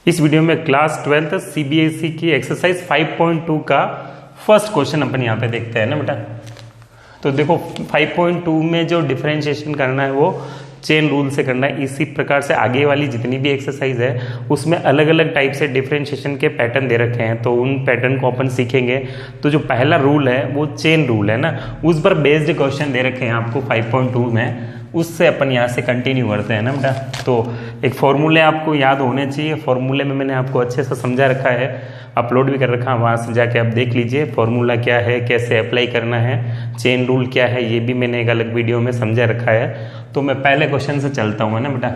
इस वीडियो में class 12th CBSE की एक्सरसाइज 5.2 का फर्स्ट क्वेश्चन अपन यहाँ पे देखते हैं ना बेटा। तो देखो 5.2 में जो डिफरेंशिएशन करना है वो चेन रूल से करना है। इसी प्रकार से आगे वाली जितनी भी एक्सरसाइज है उसमें अलग अलग टाइप से डिफरेंशिएशन के पैटर्न दे रखे हैं, तो उन पैटर्न को अपन सीखेंगे। तो जो पहला रूल है वो चेन रूल है ना, उस पर बेस्ड क्वेश्चन दे रखे हैं आपको 5.2 में, उससे अपन यहाँ से कंटिन्यू करते हैं ना बेटा। तो एक फॉर्मूले आपको याद होने चाहिए। फॉर्मूले में मैंने आपको अच्छे से समझा रखा है, अपलोड भी कर रखा है, वहाँ से जाके आप देख लीजिए फॉर्मूला क्या है, कैसे अप्लाई करना है, चेन रूल क्या है, ये भी मैंने एक अलग वीडियो में समझा रखा है। तो मैं पहले क्वेश्चन से चलता हूँ ना बेटा।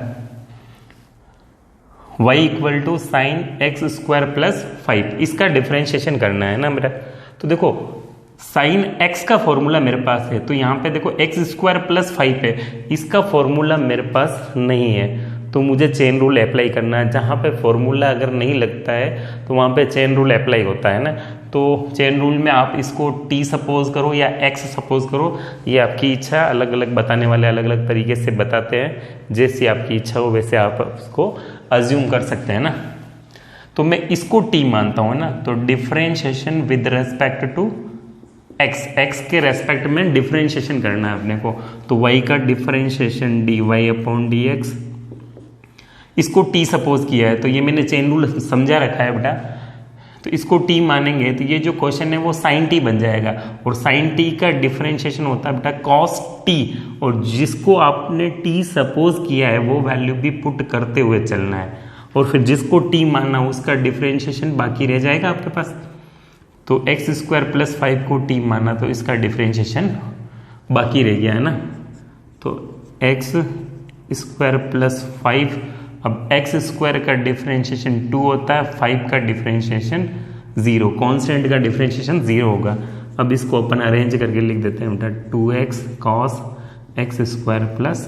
y equal to sine x square plus 5, इसका डिफरेंशिएशन करना है ना बेटा। तो देखो साइन x का फॉर्मूला मेरे पास है, तो यहाँ पे देखो एक्स स्क्वायर प्लस 5 है, इसका फॉर्मूला मेरे पास नहीं है, तो मुझे चेन रूल अप्लाई करना है। जहाँ पे फॉर्मूला अगर नहीं लगता है तो वहाँ पे चेन रूल अप्लाई होता है ना। तो चेन रूल में आप इसको t सपोज करो या x सपोज करो, ये आपकी इच्छा। अलग अलग बताने वाले अलग अलग तरीके से बताते हैं, जैसी आपकी इच्छा हो वैसे आप उसको अज्यूम कर सकते हैं ना। तो मैं इसको t मानता हूँ ना, तो differentiation with respect to x के रेस्पेक्ट में डिफरेंशिएशन करना है अपने को। तो y का डिफरेंशिएशन dy अपॉन dx, इसको t सपोज किया है, तो ये मैंने चेन रूल समझा रखा है बेटा। तो इसको t मानेंगे तो ये जो क्वेश्चन है वो साइन t बन जाएगा, और साइन t का डिफरेंशिएशन होता है बेटा कॉस t, और जिसको आपने t सपोज किया है वो वैल्यू भी पुट करते हुए चलना है, और फिर जिसको t मानना उसका डिफरेंशिएशन बाकी रह जाएगा आपके पास। तो एक्स स्क्वायर प्लस 5 को t माना तो इसका डिफरेंशिएशन बाकी रह गया है ना। तो एक्स स्क्वायर प्लस 5, अब एक्स स्क्वायर का डिफरेंशिएशन 2 होता है, 5 का डिफरेंशिएशन 0, कांस्टेंट का डिफरेंशिएशन 0 होगा। अब इसको अपन अरेंज करके लिख देते हैं बेटा 2x cos x square plus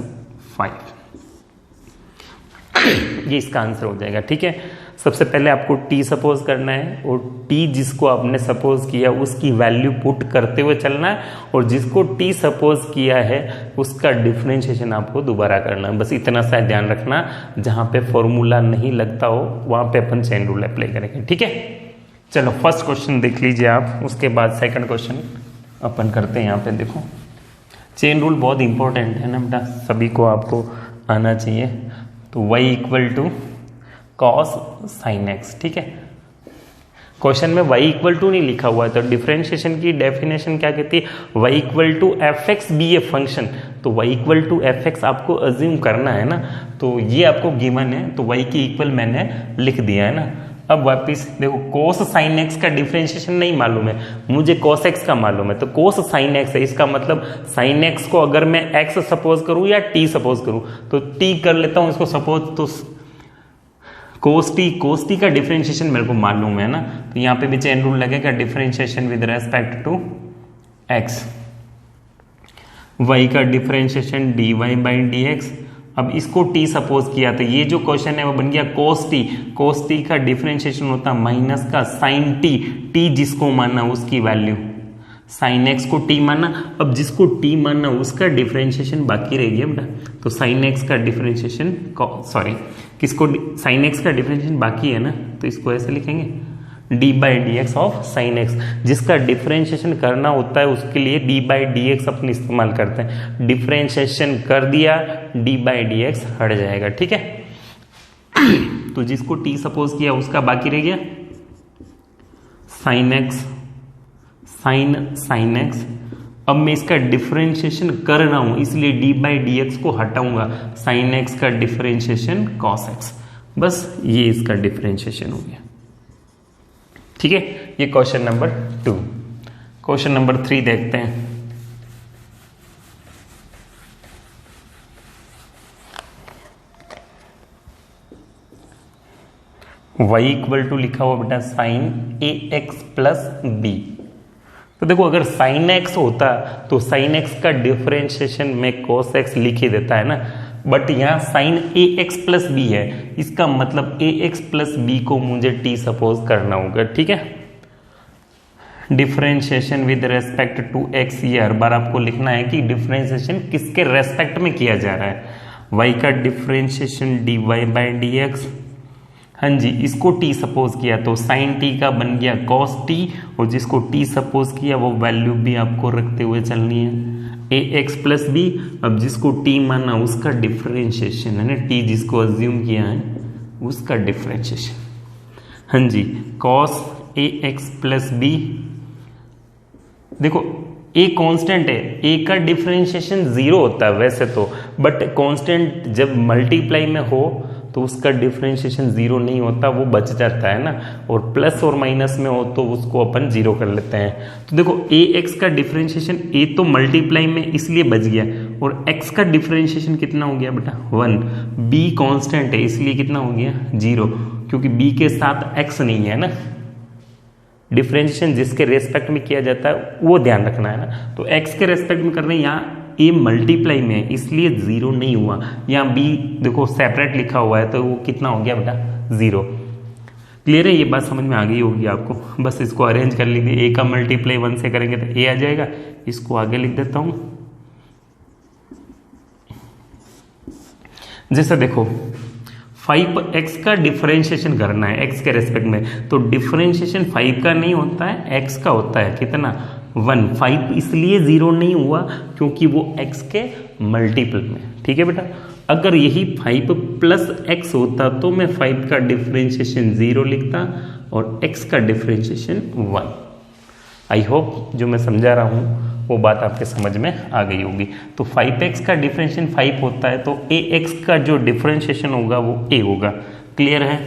5, ये इसका आंसर हो जाएगा। ठीक है, सबसे पहले आपको t सपोज करना है, और t जिसको आपने सपोज किया उसकी वैल्यू पुट करते हुए चलना है, और जिसको t सपोज किया है उसका डिफरेंशिएशन आपको दोबारा करना है। बस इतना सा ध्यान रखना, जहां पे फॉर्मूला नहीं लगता हो वहां पे अपन चेन रूल अप्लाई करेंगे। ठीक है, चलो फर्स्ट क्वेश्चन देख लीजिए आप, उसके बाद सेकंड क्वेश्चन अपन करते हैं। यहाँ पे देखो चेन रूल बहुत इंपॉर्टेंट है ना बेटा, सभी को आपको आना चाहिए। तो y equal to cos sine x, ठीक है। क्वेश्चन में y इक्वल टू नहीं लिखा हुआ है, तो डिफरेंशिएशन की डेफिनेशन क्या कहती है, y equal to f x be a function. तो y equal to f x आपको अज्यूम करना है ना, तो ये आपको गिवन है, तो y की इक्वल मैंने लिख दिया है ना। अब वापिस देखो कोस साइन एक्स का डिफरेंशिएशन नहीं मालूम है, मुझे कोस एक्स का मालूम है, तो कोस साइन एक्स है, इसका मतलब साइन एक्स को अगर मैं x सपोज करूं या t सपोज करूं, तो t कर लेता हूं इसको सपोज, तो कोस टी का डिफरेंशिएशन मेरे को मालूम है ना। तो यहाँ पे भी चेन रूल लगेगा, differentiation with respect to x, y का डिफरेंशिएशन dy बाई dx। अब इसको t सपोज किया, तो ये जो क्वेश्चन है वो बन गया कोस टी का डिफरेंशिएशन होता है माइनस का साइन t जिसको मानना उसकी वैल्यू, साइन एक्स को t मानना, अब जिसको t मानना उसका डिफरेंशिएशन बाकी रह गया बेटा। तो साइन एक्स का डिफरेंशिएशन किसको, साइन एक्स का डिफरेंशिएशन बाकी है ना, तो इसको ऐसे लिखेंगे D by d x of sine x. जिसका डिफरेंशिएशन करना होता है उसके लिए D by d x upon इस्तेमाल करते हैं। डिफरेंशिएशन कर दिया, डी बाई डी एक्स हट जाएगा। ठीक है, तो जिसको t सपोज किया उसका बाकी रह गया साइन एक्स, साइन एक्स। अब मैं इसका डिफरेंशिएशन कर रहा हूं, इसलिए डी बाई डी एक्स को हटाऊंगा, साइन एक्स का डिफरेंशिएशन कॉस एक्स। बस ये इसका डिफरेंशिएशन हो गया। ठीक है, ये क्वेश्चन नंबर 2। क्वेश्चन नंबर 3 देखते हैं। y इक्वल टू लिखा हुआ बेटा sine a x plus B. तो देखो अगर साइन एक्स होता तो साइन एक्स का डिफरेंशिएशन में कोस एक्स लिख ही देता है ना, बट यहाँ sign a x plus B है, इसका मतलब ए एक्स प्लस बी को मुझे t सपोज करना होगा। ठीक है, differentiation with respect to x, ये हर बार आपको लिखना है कि डिफरेंशिएशन किसके रेस्पेक्ट में किया जा रहा है। y का डिफरेंशिएशन dy बाई dx हाँ जी, इसको t सपोज किया तो साइन t का बन गया cos t, और जिसको t सपोज किया वो वैल्यू भी आपको रखते हुए चलनी है ax प्लस बी। अब जिसको t माना उसका डिफरेंशिएशन है ना, t जिसको अज्यूम किया है उसका डिफरेंशिएशन। हाँ जी, cos ax प्लस बी, देखो a कांस्टेंट है, a का डिफरेंशिएशन 0 होता है वैसे तो, बट कांस्टेंट जब मल्टीप्लाई में हो तो उसका डिफरेंशिएशन 0 नहीं होता, वो बच जाता है ना, और प्लस और माइनस में हो तो उसको अपन 0 कर लेते हैं। तो देखो ax का डिफरेंशिएशन, a तो मल्टीप्लाई में इसलिए बच गया, और x का डिफरेंशिएशन कितना हो गया बेटा 1, b कांस्टेंट है इसलिए कितना हो गया 0, क्योंकि b के साथ x नहीं है ना। डिफरेंशिएशन जिसके रेस्पेक्ट में किया जाता है वो ध्यान रखना है ना, तो x के रेस्पेक्ट में कर रहे हैं, यहाँ a मल्टीप्लाई में है इसलिए 0 नहीं हुआ, यहाँ b देखो सेपरेट लिखा हुआ है तो वो कितना हो गया बेटा 0। क्लियर है, ये बात समझ में आ गई होगी आपको। बस इसको अरेंज कर लीजिए, a का मल्टीप्लाई 1 से करेंगे तो a आ जाएगा, इसको आगे लिख देता हूं। जैसे देखो 5x का डिफरेंशिएशन करना है x के रेस्पेक्ट में, तो डिफरेंशिएशन 5 का नहीं होता है, x का होता है कितना 1। 5 इसलिए 0 नहीं हुआ क्योंकि वो x के मल्टीपल में। ठीक है बेटा, अगर यही 5 प्लस x होता तो मैं 5 का डिफरेंशिएशन 0 लिखता और x का डिफरेंशिएशन 1। आई होप जो मैं समझा रहा हूँ वो बात आपके समझ में आ गई होगी। तो 5x का डिफरेंशिएशन 5 होता है तो ax का जो डिफरेंशिएशन होगा वो a होगा। क्लियर है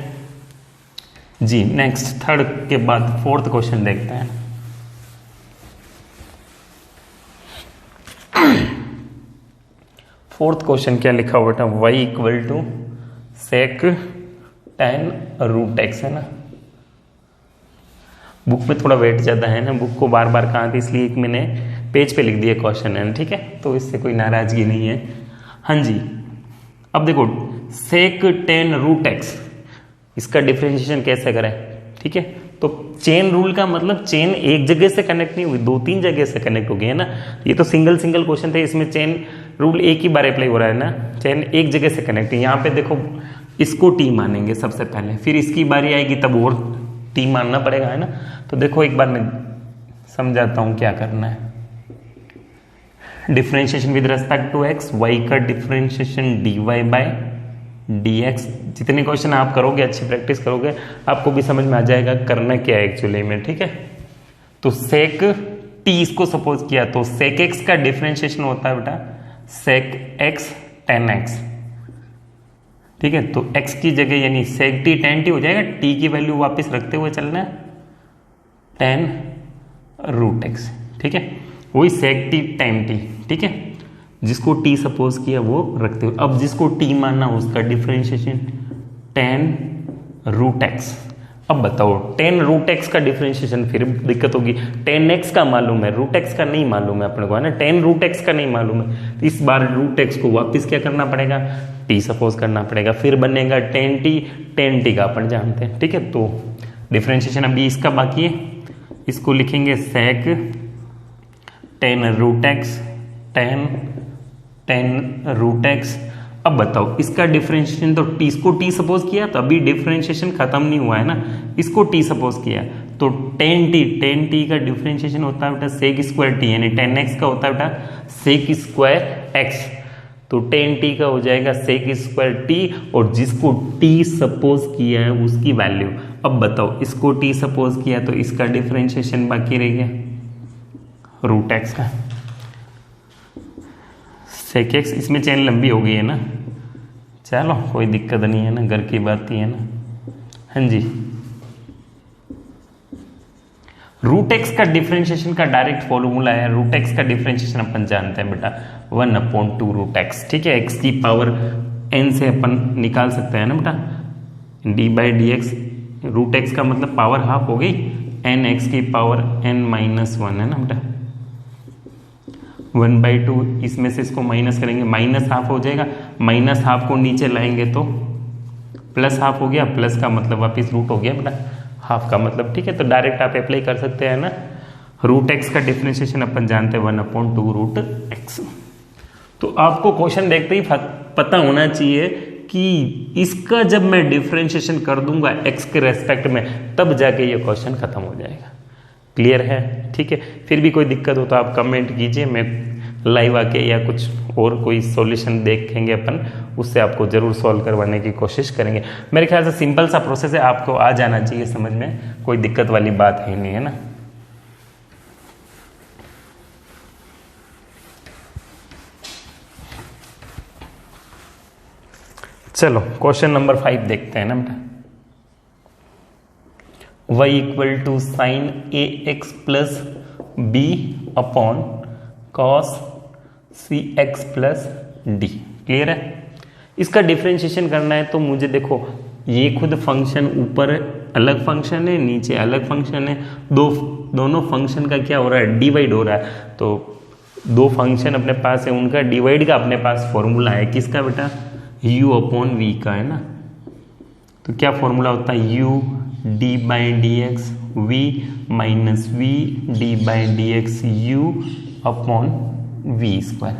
जी। नेक्स्ट थर्ड के बाद फोर्थ क्वेश्चन देखते हैं। फोर्थ क्वेश्चन क्या लिखा हुआ था, y equal to sec tan root x है ना। बुक में थोड़ा वेट ज़्यादा है ना, बुक को बार बार कहा थी इसलिए एक मैंने पेज पे लिख दिया क्वेश्चन है, ठीक है, तो इससे कोई नाराजगी नहीं है। हाँ जी, अब देखो सेक tan रूट एक्स, इसका डिफरेंशिएशन कैसे करें। ठीक है, तो चेन रूल का मतलब चेन एक जगह से कनेक्ट नहीं हुई, 2-3 जगह से कनेक्ट हो गई है ना। ये तो सिंगल क्वेश्चन थे, इसमें चेन रूल एक ही बार अप्लाई हो रहा है ना, चेन एक जगह से कनेक्ट है। यहाँ पे देखो इसको टी मानेंगे सबसे पहले, फिर इसकी बारी आएगी तब और टी मानना पड़ेगा, है ना। तो देखो एक बार मैं समझाता हूँ क्या करना है। Differentiation with respect to x, y का differentiation d y by d x. जितने क्वेश्चन आप करोगे, अच्छी प्रैक्टिस करोगे, आपको भी समझ में आ जाएगा करना क्या है एक्चुअली में। ठीक है, तो सेक टी इसको सपोज किया तो सेक एक्स का डिफरेंशिएशन होता है बेटा सेक एक्स टेन एक्स। ठीक है, तो x की जगह यानी सेक टी टेन टी हो जाएगा, t की वैल्यू वापस रखते हुए चलना है टेन रूट एक्स। ठीक है, वही सेक टी टेन टी। ठीक है, जिसको t सपोज किया वो रखते हुए, अब जिसको t मानना उसका डिफरेंशिएशन टेन रूट एक्स। अब बताओ टेन रूट एक्स का डिफरेंशिएशन, फिर दिक्कत होगी। टेन एक्स का मालूम है, रूट एक्स का नहीं मालूम है अपने को, है ना। टेन रूट एक्स का नहीं मालूम है, तो इस बार रूट एक्स को वापस क्या करना पड़ेगा, टी सपोज करना पड़ेगा, फिर बनेगा टेन टी का अपन जानते हैं। ठीक है, तो डिफरेंशिएशन अभी इसका बाकी है, इसको लिखेंगे sec tan root x tan root x. अब बताओ इसका डिफरेंशिएशन, तो टी इसको टी सपोज किया तो अभी डिफरेंशिएशन खत्म नहीं हुआ है ना, इसको टी सपोज किया तो टेन टी का डिफरेंशिएशन होता है बेटा सेक स्क्वायर टी, यानी टेन एक्स का होता है बेटा सेक स्क्वायर एक्स। तो टेन टी का हो जाएगा सेक स्क्वायर टी, और जिसको टी सपोज किया है उसकी वैल्यू। अब बताओ इसको टी सपोज किया तो इसका डिफरेंशिएशन बाकी रह गया रूट एक्स का सेक एक्स। इसमें चेन लंबी हो गई है ना, चलो कोई दिक्कत नहीं है ना, घर की बात ही है ना। हाँ जी, रूट एक्स का डिफरेंशिएशन का डायरेक्ट फॉर्मूला है, रूट एक्स का डिफरेंशिएशन अपन जानते हैं बेटा 1/2 रूट एक्स। ठीक है, एक्स की पावर n से अपन निकाल सकते हैं ना बेटा d by d x. Root x का मतलब पावर हाफ हो गई, n एक्स की पावर n-1 है ना बेटा 1/2। इसमें से इसको माइनस करेंगे, माइनस हाफ हो जाएगा, माइनस हाफ को नीचे लाएंगे तो प्लस हाफ हो गया, प्लस का मतलब वापिस रूट हो गया बेटा हाफ का मतलब। ठीक है, तो डायरेक्ट आप अप्लाई कर सकते हैं ना। रूट एक्स का डिफरेंशिएशन अपन जानते हैं 1/2 रूट एक्स। तो आपको क्वेश्चन देखते ही पता होना चाहिए कि इसका जब मैं डिफरेंशिएशन कर दूंगा x के रेस्पेक्ट में, तब जाके ये क्वेश्चन खत्म हो जाएगा। क्लियर है? ठीक है, फिर भी कोई दिक्कत हो तो आप कमेंट कीजिए, मैं लाइव आके या कुछ और कोई सॉल्यूशन देखेंगे अपन, उससे आपको जरूर सॉल्व करवाने की कोशिश करेंगे। मेरे ख्याल से सिंपल सा प्रोसेस है, आपको आ जाना चाहिए समझ में, कोई दिक्कत वाली बात है नहीं, है ना। चलो क्वेश्चन नंबर 5 देखते हैं ना बेटा। y equal to sine a x plus b upon cos c x plus d. Clear है? इसका डिफरेंशिएशन करना है तो मुझे देखो, ये खुद फंक्शन ऊपर अलग फंक्शन है, नीचे अलग फंक्शन है, दोनों फंक्शन का क्या हो रहा है, डिवाइड हो रहा है। तो दो फंक्शन अपने पास है, उनका डिवाइड का अपने पास फॉर्मूला है, किसका बेटा, u अपॉन v का, है ना। तो क्या फॉर्मूला होता है, u d by d x v minus v d by d x u upon v square.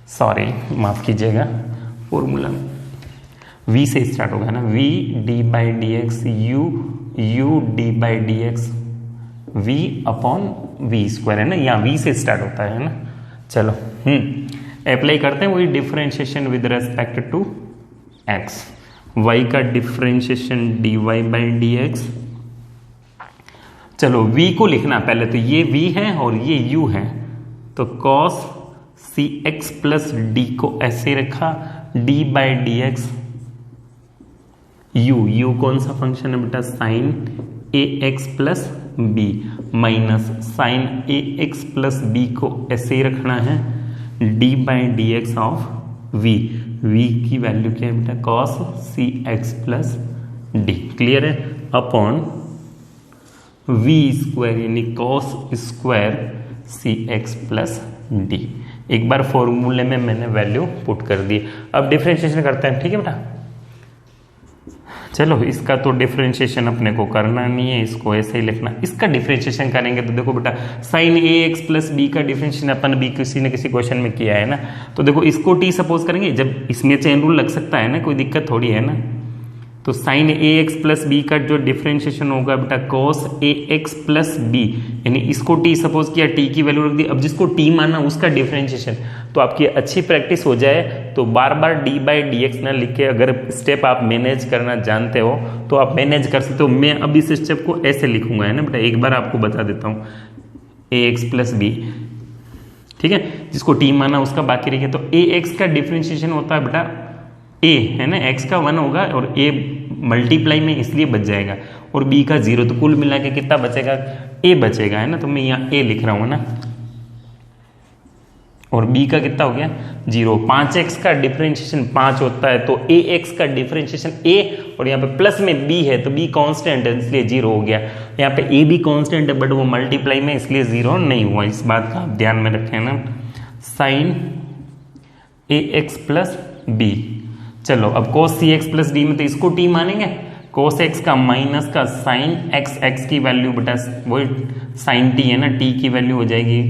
Sorry माफ कीजिएगा, फॉर्मूला v से स्टार्ट होगा ना, v d by d x u d by d x v upon v square, है ना, यहाँ v से start होता है ना। चलो अप्लाई करते हैं वही differentiation with respect to x। y का differentiation dy by d x. चलो v को लिखना पहले, तो ये v है और ये u है, तो cos c x plus d को ऐसे रखा, d by d x u कौन सा फंक्शन है बेटा, sine a x plus b minus sine a x plus b को ऐसे ही रखना है, d by d x of v की वैल्यू क्या है बेटा, cos c x plus d. Clear है? अपॉन v स्क्वायर यानी cos square c x plus d. एक बार फॉर्मूले में मैंने वैल्यू पुट कर दी। अब डिफरेंशिएशन करते हैं, ठीक है बेटा। चलो इसका तो डिफरेंशिएशन अपने को करना नहीं है, इसको ऐसे ही लिखना। इसका डिफरेंशिएशन करेंगे तो देखो बेटा, sine a x plus B का डिफरेंशिएशन अपन भी किसी न किसी क्वेश्चन में किया है ना। तो देखो इसको टी सपोज करेंगे, जब इसमें चेन रूल लग सकता है ना, कोई दिक्कत थोड़ी है ना। तो sign a x plus B का जो डिफरेंशिएशन होगा बेटा, cos A x plus B, यानी इसको टी सपोज किया, टी की वैल्यू रख दी। अब जिसको टी माना उसका डिफरेंशिएशन, तो आपकी अच्छी प्रैक्टिस हो जाए तो बार बार डी बाई डी एक्स ना लिख के, अगर स्टेप आप मैनेज करना जानते हो तो आप मैनेज कर सकते हो। मैं अब इस स्टेप को ऐसे लिखूंगा, है ना बेटा, एक बार आपको बता देता हूँ, ए एक्स प्लस बी, ठीक है, जिसको टी माना उसका बाकी रहिए। तो ए एक्स का डिफरेंशिएशन होता है बेटा a, है ना, x का 1 होगा और a मल्टीप्लाई में इसलिए बच जाएगा, और b का 0, तो कुल मिला के कितना बचेगा, a बचेगा, है ना। तो मैं यहाँ a लिख रहा हूँ ना, और b का कितना हो गया 0। 5x का डिफरेंशिएशन 5 होता है, तो ax का डिफरेंशिएशन a, और यहाँ पे प्लस में b है तो b कांस्टेंट है इसलिए 0 हो गया। यहाँ पे a भी कांस्टेंट है बट वो मल्टीप्लाई में इसलिए 0 नहीं हुआ। इस बात का आप ध्यान में रखें ना, साइन ax प्लस b। चलो अब cos c x plus D में तो इसको t मानेंगे, cos x का माइनस का साइन x की वैल्यू बेटा वही साइन t है ना, t की वैल्यू हो जाएगी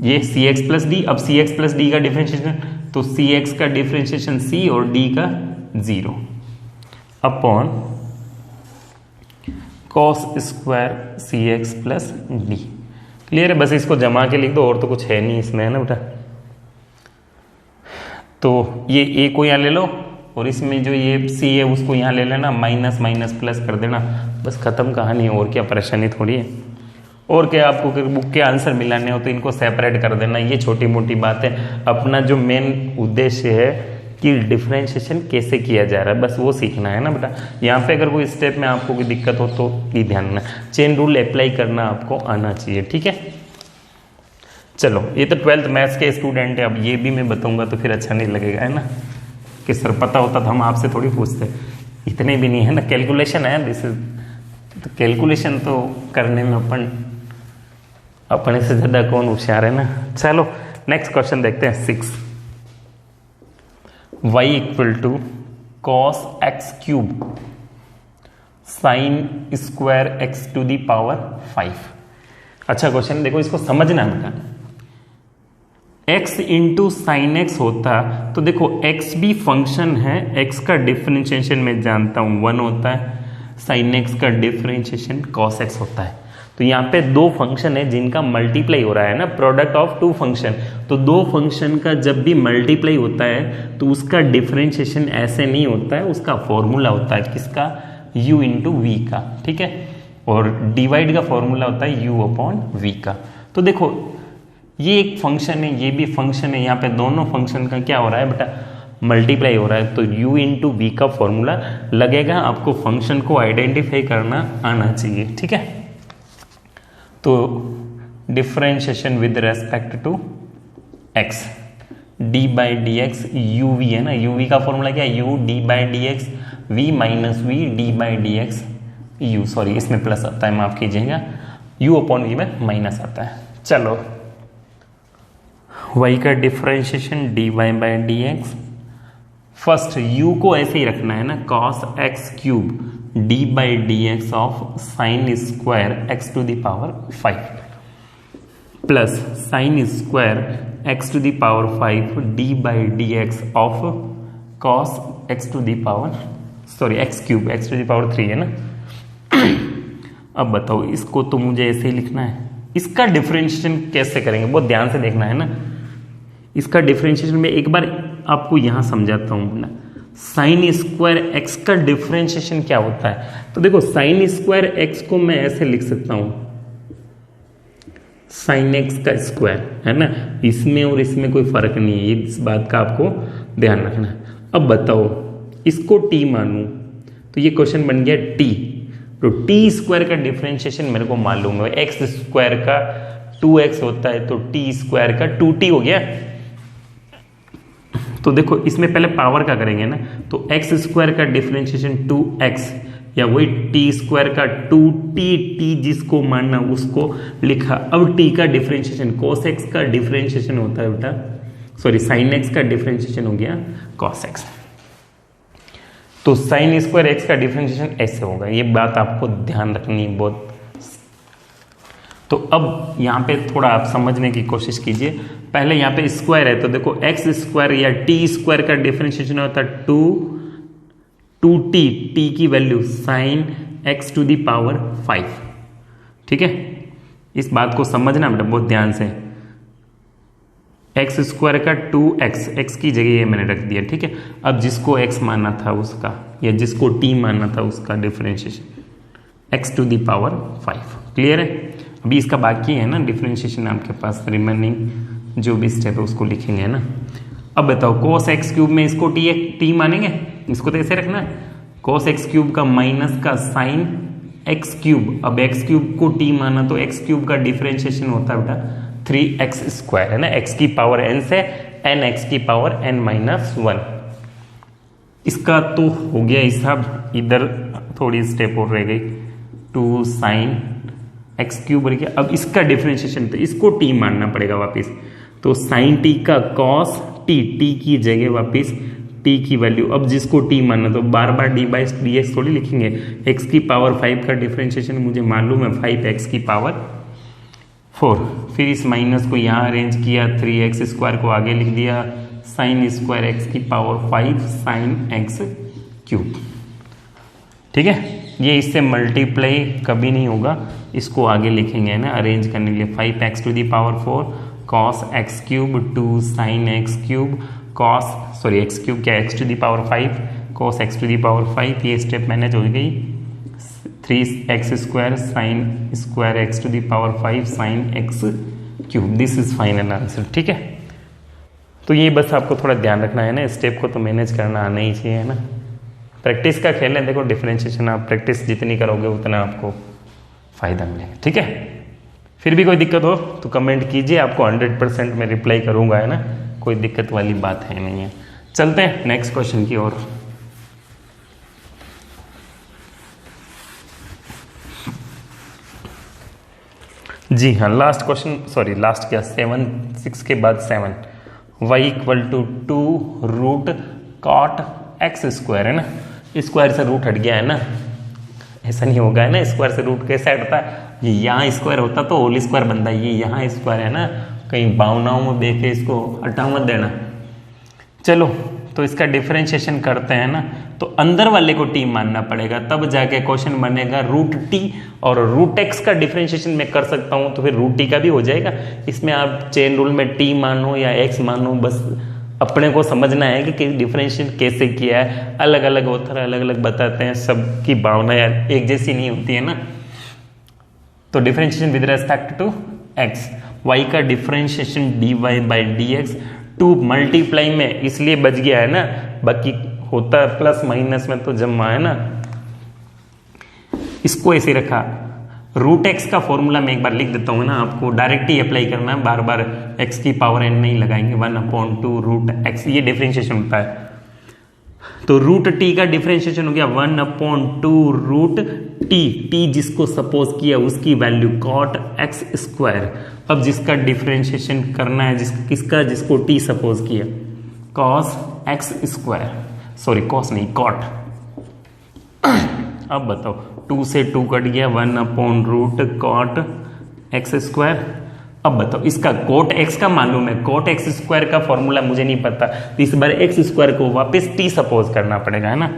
ये सी एक्स प्लस डी। अब सी एक्स प्लस डी का डिफरेंशिएशन, तो सी एक्स का डिफरेंशिएशन c और d का 0 upon cos square c x plus d. Clear है? बस इसको जमा के लिख दो, और तो कुछ है नहीं इसमें, है ना बेटा। तो ये a को यहाँ ले लो, और इसमें जो ये c है उसको यहाँ ले लेना, माइनस माइनस प्लस कर देना, बस खत्म कहानी है। और क्या परेशानी थोड़ी है, और क्या आपको बुक के आंसर मिलाने हो तो इनको सेपरेट कर देना, ये छोटी मोटी बात है। अपना जो मेन उद्देश्य है कि डिफरेंशिएशन कैसे किया जा रहा है, बस वो सीखना है ना बेटा। यहाँ पे अगर कोई स्टेप में आपको कोई दिक्कत हो तो ये ध्यान रखना, चेन रूल अप्लाई करना आपको आना चाहिए, ठीक है। चलो ये तो 12th मैथ्स के स्टूडेंट है, अब ये भी मैं बताऊंगा तो फिर अच्छा नहीं लगेगा, है ना, कि सर पता होता तो हम आपसे थोड़ी पूछते, इतने भी नहीं है ना। कैलकुलेशन है दिस इज, तो कैलकुलेशन तो करने में अपने से ज़्यादा कौन होशियार है ना। चलो नेक्स्ट क्वेश्चन देखते हैं 6। y equal to cos x cube sine square x to the power 5। अच्छा क्वेश्चन देखो, इसको समझना बेटा। x इंटू साइन एक्स होता तो देखो x भी फंक्शन है, x का डिफरेंशिएशन मैं जानता हूँ 1 होता है, साइन एक्स का डिफरेंशिएशन कॉस एक्स होता है। तो यहाँ पे दो फंक्शन है जिनका मल्टीप्लाई हो रहा है ना, प्रोडक्ट ऑफ टू फंक्शन। तो दो फंक्शन का जब भी मल्टीप्लाई होता है तो उसका डिफरेंशिएशन ऐसे नहीं होता है, उसका फॉर्मूला होता है किसका, u इंटू वी का, ठीक है। और डिवाइड का फॉर्मूला होता है u अपॉन वी का। तो देखो ये एक फंक्शन है, ये भी फंक्शन है, यहाँ पे दोनों फंक्शन का क्या हो रहा है बेटा, मल्टीप्लाई हो रहा है। तो u इंटू वी का फॉर्मूला लगेगा, आपको फंक्शन को आइडेंटिफाई करना आना चाहिए, ठीक है। तो differentiation with respect to x, d by d x u v है ना, यू वी का फॉर्मूला क्या है, u d by d x v minus v d by d x u, sorry इसमें प्लस आता है, माफ कीजिएगा, u अपॉन वी में माइनस आता है। चलो y का differentiation d y by d x, first u को ऐसे ही रखना है ना, cos x cube D by d x of sine square x to the power 5 plus sine square x to the power 5 d by d x of cos x to the power, sorry x cube x to the power 3 है ना। अब बताओ इसको तो मुझे ऐसे ही लिखना है, इसका डिफरेंशिएशन कैसे करेंगे बहुत ध्यान से देखना है ना। इसका डिफरेंशिएशन में एक बार आपको यहां समझाता हूं ना, साइन स्क्वायर एक्स का डिफरेंशिएशन क्या होता है। तो देखो साइन स्क्वायर एक्स को मैं ऐसे लिख सकता हूं, साइन एक्स का स्क्वायर है ना, इसमें और इसमें कोई फर्क नहीं है, इस बात का आपको ध्यान रखना है। अब बताओ इसको t मानूं तो ये क्वेश्चन बन गया t, तो टी स्क्वायर का डिफरेंशिएशन मेरे को मालूम है, एक्स स्क्वायर का 2x होता है तो टी स्क्वायर का 2t हो गया। तो देखो इसमें पहले पावर का करेंगे ना, तो एक्स स्क्वायर का डिफरेंशिएशन 2x या वही टी स्क्वायर का 2t, टी जिसको मानना उसको लिखा। अब t का डिफरेंशिएशन cos x का डिफरेंशिएशन होता है बेटा, सॉरी साइन x का डिफरेंशिएशन हो गया cos x। तो साइन स्क्वायर एक्स का डिफरेंशिएशन ऐसे होगा, ये बात आपको ध्यान रखनी बहुत। तो अब यहाँ पे थोड़ा आप समझने की कोशिश कीजिए, पहले यहाँ पे स्क्वायर है तो देखो एक्स स्क्वायर या टी स्क्वायर का डिफरेंशिएशन होता है 2t, टी की value sine x to the power 5, ठीक है। इस बात को समझना बेटा बहुत ध्यान से, एक्स स्क्वायर का 2x, x की जगह ये मैंने रख दिया, ठीक है। अब जिसको x मानना था उसका या जिसको t मानना था उसका differentiation x to the power 5, clear है। अभी इसका बाकी है ना डिफरेंशिएशन, आपके पास रिमेनिंग जो भी स्टेप है उसको लिखेंगे ना। अब बताओ cos x क्यूब में इसको t मानेंगे, इसको तो ऐसे रखना है, cos x क्यूब का माइनस का साइन x क्यूब, अब x क्यूब को t माना तो x क्यूब का डिफरेंशिएशन होता है बेटा 3x स्क्वायर है ना, x की पावर n से n x की पावर n माइनस 1। इसका तो हो गया हिसाब, इधर थोड़ी स्टेप और रह गई, 2 साइन x क्यूब रह गया। अब इसका डिफरेंशिएशन तो इसको t मानना पड़ेगा वापस, तो साइन t का cos t, t की जगह वापस t की वैल्यू, अब जिसको t मानना तो बार बार d बाई डी एक्स थोड़ी लिखेंगे, x की पावर 5 का डिफरेंशिएशन मुझे मालूम है 5x की पावर 4, फिर इस माइनस को यहाँ अरेंज किया, 3x स्क्वायर को आगे लिख दिया, साइन स्क्वायर एक्स की पावर 5 साइन एक्स क्यूब, ठीक है। ये इससे मल्टीप्लाई कभी नहीं होगा, इसको आगे लिखेंगे ना अरेंज करने के लिए, 5x to the power 4 cos x cube 2 साइन x cube cos, sorry x cube क्या, x to the power 5 cos x to the power 5, ये स्टेप मैनेज हो गई, 3x square sine square x to the power 5 sine x cube, this is final answer, ठीक है। तो ये बस आपको थोड़ा ध्यान रखना है ना, स्टेप को तो मैनेज करना आना ही चाहिए है ना, प्रैक्टिस का खेल है। देखो डिफरेंशिएशन आप प्रैक्टिस जितनी करोगे उतना आपको फायदा मिलेगा, ठीक है। फिर भी कोई दिक्कत हो तो कमेंट कीजिए, आपको 100% मैं रिप्लाई करूंगा है ना, कोई दिक्कत वाली बात है नहीं है। चलते हैं नेक्स्ट क्वेश्चन की ओर। जी हाँ, लास्ट क्वेश्चन, सॉरी लास्ट क्या, 6 के बाद 7, y equal to 2 root cot x square है ना, स्क्वायर से रूट हट गया है ना, ऐसा नहीं होगा है ना, स्क्वायर से रूट कैसे हटता है, ये यहाँ स्क्वायर होता तो होल स्क्वायर बनता है, ये यहाँ स्क्वायर है ना, कहीं भावनाओं में देखे इसको हटा मत देना। चलो तो इसका डिफरेंशिएशन करते हैं ना, तो अंदर वाले को टी मानना पड़ेगा, तब जाके क्वेश्चन बनेगा रूट टी, और रूट एक्स का डिफरेंशिएशन मैं कर सकता हूं तो फिर रूट टी का भी हो जाएगा। इसमें आप चेन रूल में टी मानो या एक्स मानो, बस अपने को समझना है कि डिफरेंशिएशन कैसे किया है। अलग अलग ऑथर अलग अलग बताते हैं, सबकी भावना यार एक जैसी नहीं होती है ना। तो differentiation with respect to x, y का differentiation d y by d x, to multiply में इसलिए बच गया है ना, बाकी होता है प्लस माइनस में तो जमा है ना। इसको ऐसे रखा। रूट एक्स का फॉर्मूला मैं एक बार लिख देता हूँ ना, आपको डायरेक्ट ही अप्लाई करना है, बार बार एक्स की पावर एन नहीं लगाएंगे। 1/2 रूट एक्स, ये डिफरेंशिएशन होता है। तो रूट टी का डिफरेंशिएशन हो गया 1/2 रूट टी, टी जिसको सपोज किया उसकी वैल्यू कॉट एक्स स्क्वायर। अब जिसका डिफरेंशिएशन करना है किसका, जिसको टी सपोज किया, cos x square, sorry cos नहीं कॉट। अब बताओ 2 से 2 कट गया, 1/रूट कॉट एक्स स्क्वायर। अब बताओ इसका कोट एक्स का मालूम है, कोट एक्स स्क्वायर का फॉर्मूला मुझे नहीं पता, तो इस बार एक्स स्क्वायर को वापस टी सपोज करना पड़ेगा, है ना।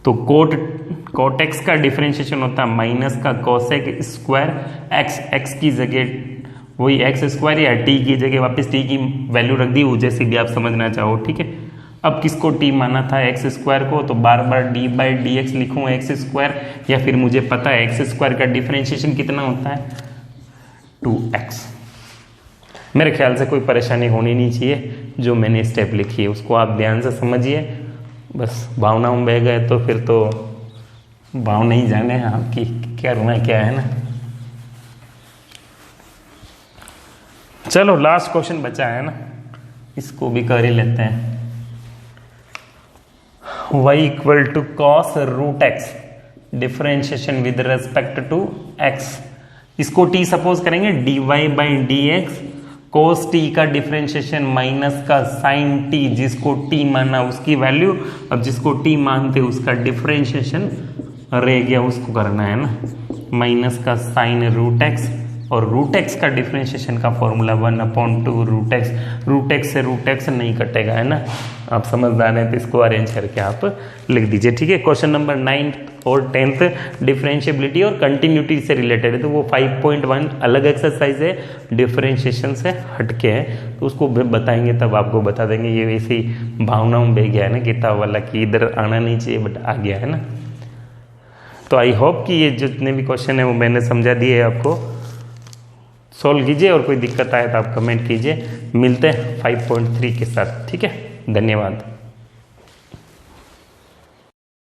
तो कोट एक्स का डिफरेंशिएशन होता है माइनस का कोसेक स्क्वायर एक्स, एक्स की जगह वही एक्स स्क्वायर या टी की जगह वापस टी की वैल्यू रख दी, वो जैसे भी आप समझना चाहो, ठीक है। अब किसको टी माना था, एक्स स्क्वायर को, तो बार बार डी बाई डी एक्स लिखूँ एक्स स्क्वायर, या फिर मुझे पता है एक्स स्क्वायर का डिफरेंशिएशन कितना होता है 2x। मेरे ख्याल से कोई परेशानी होनी नहीं चाहिए, जो मैंने स्टेप लिखी है उसको आप ध्यान से समझिए। बस भावनाओं में बह गए तो फिर तो भाव नहीं जाने आपकी क्या रोना क्या है ना। चलो लास्ट क्वेश्चन बचा है ना, इसको भी कर ही लेते हैं। y equal to cos root x, differentiation with respect to x, इसको t सपोज करेंगे dy by d x, cos t का डिफरेंशिएशन माइनस का साइन t, जिसको t माना उसकी वैल्यू, अब जिसको t मानते उसका डिफरेंशिएशन रह गया उसको करना है ना, माइनस का साइन रूट एक्स, और रूट एक्स का डिफरेंशिएशन का फॉर्मूला 1/2 रूट एक्स से रूट एक्स नहीं कटेगा, है ना। आप समझदार हैं तो इसको अरेंज करके आप लिख दीजिए, ठीक है। क्वेश्चन नंबर 9 और 10 डिफरेंशिएबिलिटी और कंटिन्यूटी से रिलेटेड है, तो वो 5.1 अलग एक्सरसाइज है, डिफरेंशिएशन से हटके है, तो उसको बताएंगे तब आपको बता देंगे। ये वैसे ही भावनाओं में बह गया है ना किताब वाला कि इधर आना नहीं चाहिए बट आ गया है ना। तो आई होप कि ये जितने भी क्वेश्चन है वो मैंने समझा दिए है आपको, सॉल्व कीजिए और कोई दिक्कत आए तो आप कमेंट कीजिए। मिलते हैं 5.3 के साथ, ठीक है। धन्यवाद।